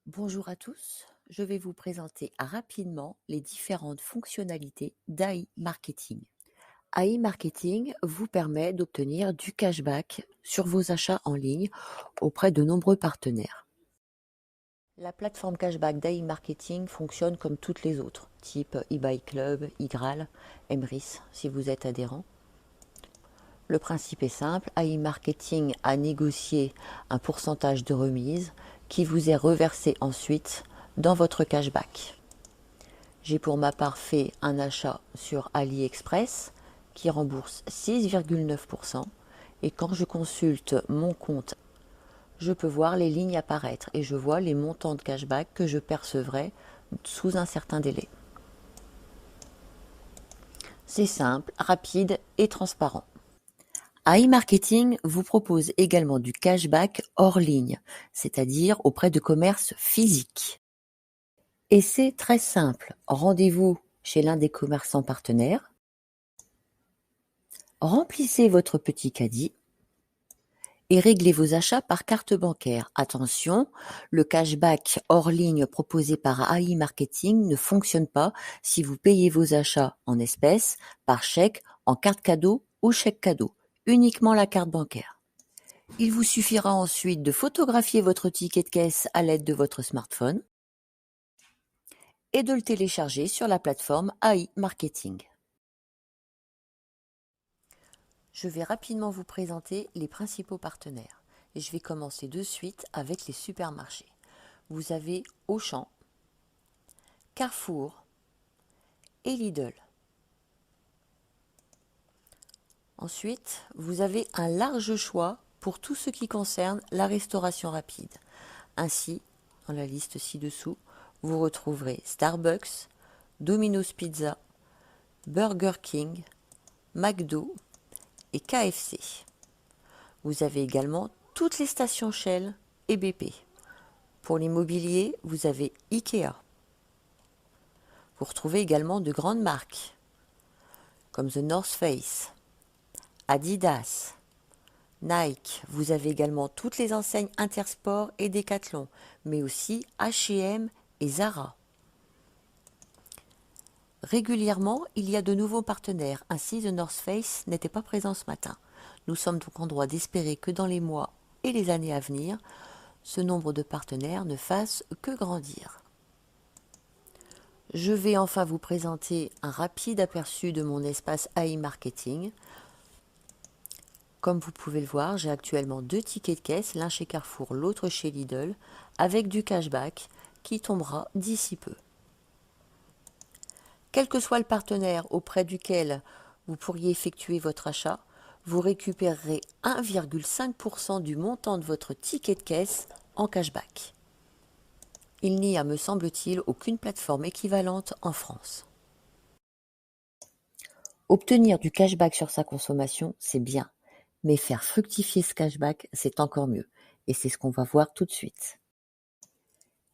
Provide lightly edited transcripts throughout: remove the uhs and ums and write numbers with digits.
Bonjour à tous, je vais vous présenter rapidement les différentes fonctionnalités d'AI Marketing. AI Marketing vous permet d'obtenir du cashback sur vos achats en ligne auprès de nombreux partenaires. La plateforme cashback d'AI Marketing fonctionne comme toutes les autres, type eBay Club, iGral, Emrys si vous êtes adhérent. Le principe est simple, AI Marketing a négocié un pourcentage de remise qui vous est reversé ensuite dans votre cashback. J'ai pour ma part fait un achat sur AliExpress qui rembourse 6,9% et quand je consulte mon compte, je peux voir les lignes apparaître et je vois les montants de cashback que je percevrai sous un certain délai. C'est simple, rapide et transparent. AI Marketing vous propose également du cashback hors ligne, c'est-à-dire auprès de commerces physiques. Et c'est très simple, rendez-vous chez l'un des commerçants partenaires, remplissez votre petit caddie et réglez vos achats par carte bancaire. Attention, le cashback hors ligne proposé par AI Marketing ne fonctionne pas si vous payez vos achats en espèces, par chèque, en carte cadeau ou chèque cadeau, uniquement la carte bancaire. Il vous suffira ensuite de photographier votre ticket de caisse à l'aide de votre smartphone et de le télécharger sur la plateforme AI Marketing. Je vais rapidement vous présenter les principaux partenaires et je vais commencer de suite avec les supermarchés. Vous avez Auchan, Carrefour et Lidl. Ensuite, vous avez un large choix pour tout ce qui concerne la restauration rapide. Ainsi, dans la liste ci-dessous, vous retrouverez Starbucks, Domino's Pizza, Burger King, McDo et KFC. Vous avez également toutes les stations Shell et BP. Pour l'immobilier, vous avez Ikea. Vous retrouvez également de grandes marques comme The North Face, Adidas, Nike. Vous avez également toutes les enseignes Intersport et Decathlon, mais aussi H&M et Zara. Régulièrement, il y a de nouveaux partenaires, ainsi The North Face n'était pas présent ce matin. Nous sommes donc en droit d'espérer que dans les mois et les années à venir, ce nombre de partenaires ne fasse que grandir. Je vais enfin vous présenter un rapide aperçu de mon espace AI Marketing. Comme vous pouvez le voir, j'ai actuellement 2 tickets de caisse, l'un chez Carrefour, l'autre chez Lidl, avec du cashback qui tombera d'ici peu. Quel que soit le partenaire auprès duquel vous pourriez effectuer votre achat, vous récupérerez 1,5% du montant de votre ticket de caisse en cashback. Il n'y a, me semble-t-il, aucune plateforme équivalente en France. Obtenir du cashback sur sa consommation, c'est bien, mais faire fructifier ce cashback, c'est encore mieux. Et c'est ce qu'on va voir tout de suite.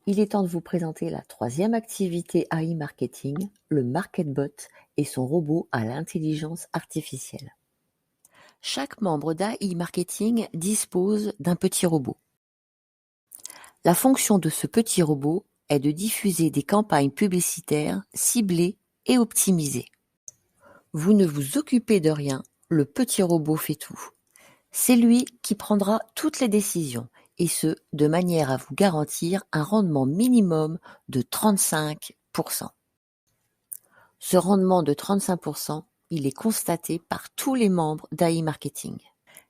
Il est temps de vous présenter la troisième activité AI Marketing, le MarketBot et son robot à l'intelligence artificielle. Chaque membre d'AI Marketing dispose d'un petit robot. La fonction de ce petit robot est de diffuser des campagnes publicitaires ciblées et optimisées. Vous ne vous occupez de rien, le petit robot fait tout. C'est lui qui prendra toutes les décisions, et ce, de manière à vous garantir un rendement minimum de 35%. Ce rendement de 35%, il est constaté par tous les membres d'AI Marketing.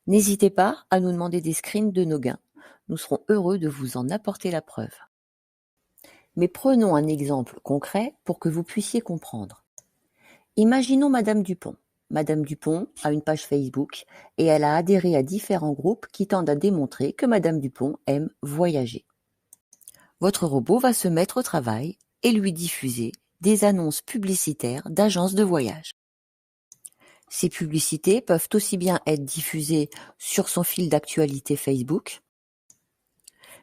N'hésitez pas à nous demander des screens de nos gains. Nous serons heureux de vous en apporter la preuve. Mais prenons un exemple concret pour que vous puissiez comprendre. Imaginons Madame Dupont. Madame Dupont a une page Facebook et elle a adhéré à différents groupes qui tendent à démontrer que Madame Dupont aime voyager. Votre robot va se mettre au travail et lui diffuser des annonces publicitaires d'agences de voyage. Ces publicités peuvent aussi bien être diffusées sur son fil d'actualité Facebook,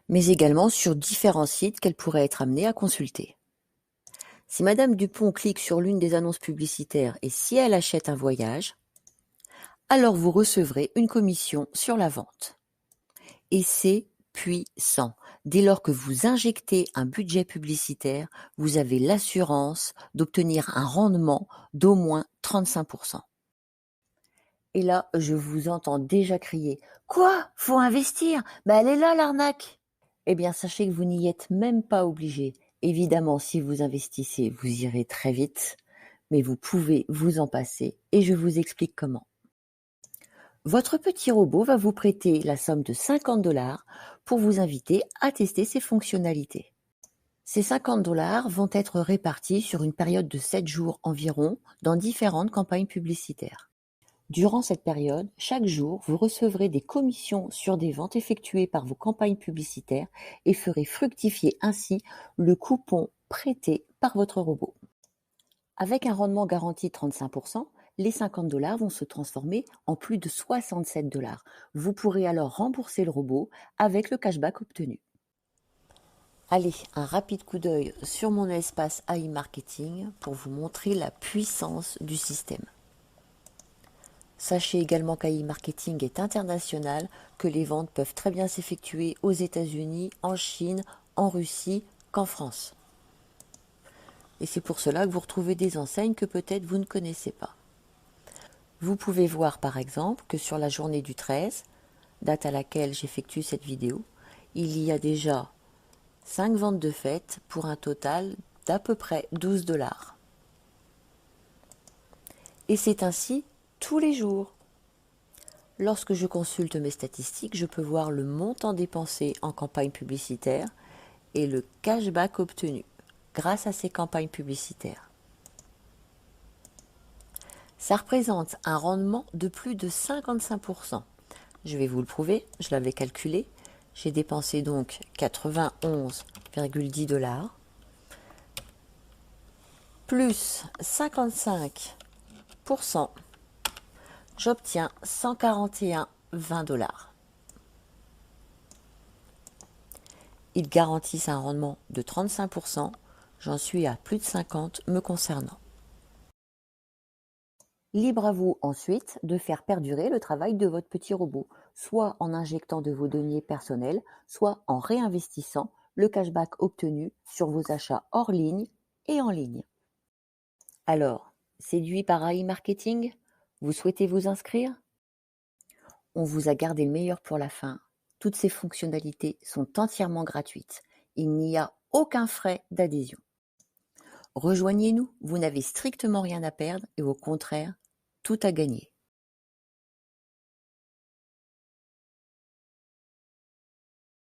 mais également sur différents sites qu'elle pourrait être amenée à consulter. Si Madame Dupont clique sur l'une des annonces publicitaires et si elle achète un voyage, alors vous recevrez une commission sur la vente. Et c'est puissant. Dès lors que vous injectez un budget publicitaire, vous avez l'assurance d'obtenir un rendement d'au moins 35%. Et là, je vous entends déjà crier: «Quoi? Faut investir? Elle est là l'arnaque!» Eh bien, sachez que vous n'y êtes même pas obligé. Évidemment, si vous investissez, vous irez très vite, mais vous pouvez vous en passer et je vous explique comment. Votre petit robot va vous prêter la somme de 50 $ pour vous inviter à tester ses fonctionnalités. Ces 50 $ vont être répartis sur une période de 7 jours environ dans différentes campagnes publicitaires. Durant cette période, chaque jour, vous recevrez des commissions sur des ventes effectuées par vos campagnes publicitaires et ferez fructifier ainsi le coupon prêté par votre robot. Avec un rendement garanti 35%, les 50 $ vont se transformer en plus de 67 $. Vous pourrez alors rembourser le robot avec le cashback obtenu. Allez, un rapide coup d'œil sur mon espace AI Marketing pour vous montrer la puissance du système. Sachez également qu'AI Marketing est international, que les ventes peuvent très bien s'effectuer aux États-Unis, en Chine, en Russie, qu'en France. Et c'est pour cela que vous retrouvez des enseignes que peut-être vous ne connaissez pas. Vous pouvez voir par exemple que sur la journée du 13, date à laquelle j'effectue cette vidéo, il y a déjà 5 ventes de fait pour un total d'à peu près 12 $. Et c'est ainsi tous les jours. Lorsque je consulte mes statistiques, je peux voir le montant dépensé en campagne publicitaire et le cashback obtenu grâce à ces campagnes publicitaires. Ça représente un rendement de plus de 55%. Je vais vous le prouver, je l'avais calculé. J'ai dépensé donc 91,10 $ plus 55%. J'obtiens 141,20 $. Ils garantissent un rendement de 35%, j'en suis à plus de 50 me concernant. Libre à vous ensuite de faire perdurer le travail de votre petit robot, soit en injectant de vos deniers personnels, soit en réinvestissant le cashback obtenu sur vos achats hors ligne et en ligne. Alors, séduit par AI Marketing? Vous souhaitez vous inscrire? On vous a gardé le meilleur pour la fin. Toutes ces fonctionnalités sont entièrement gratuites. Il n'y a aucun frais d'adhésion. Rejoignez-nous, vous n'avez strictement rien à perdre et au contraire, tout à gagner.